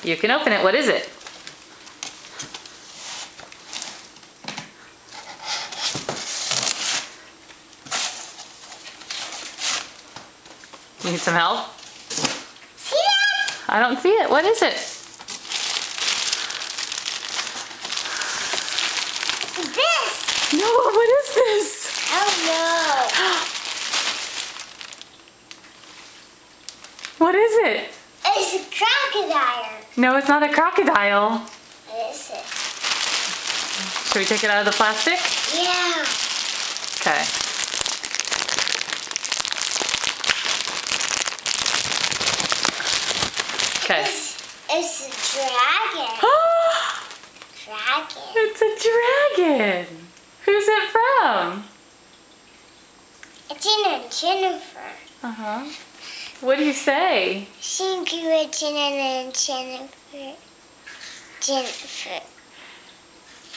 You can open it. What is it? You need some help? See that? I don't see it. What is it? This. Noah, what is this? Oh What is it? no. It's a crocodile. No, it's not a crocodile. What is it? Should we take it out of the plastic? Yeah. Okay. Okay. It's a dragon. Dragon. It's a dragon. Who's it from? It's in a Jennifer. Uh-huh. What do you say? Thank you, Jennifer. Jennifer.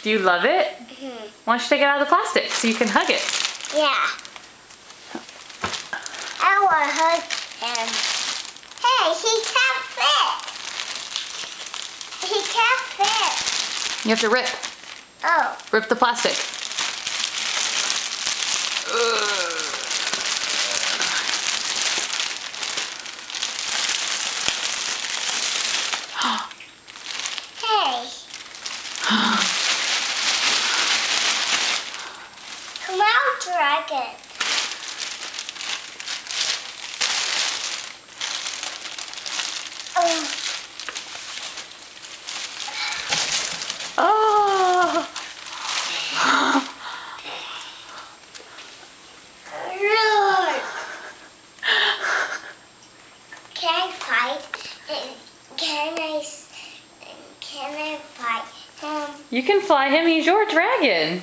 Do you love it? Mm-hmm. Why don't you take it out of the plastic so you can hug it? Yeah. I want to hug him. Hey, he can't fit. He can't fit. You have to rip. Oh. Rip the plastic. Hey. Come out, dragon. Oh. Oh! Lord. Can I fight? Can I fight him? You can fly him. He's your dragon.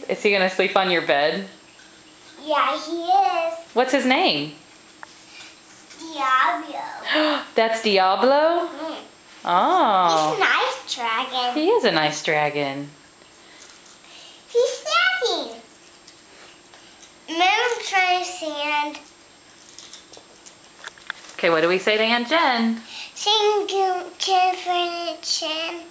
Is he gonna sleep on your bed? Yeah, he is. What's his name? Diablo. That's Diablo? He's Oh. a nice dragon. He is a nice dragon. He's snacking. Remember trying sand? Okay, what do we say to Aunt Jen? Thank you, Jennifer and Chen.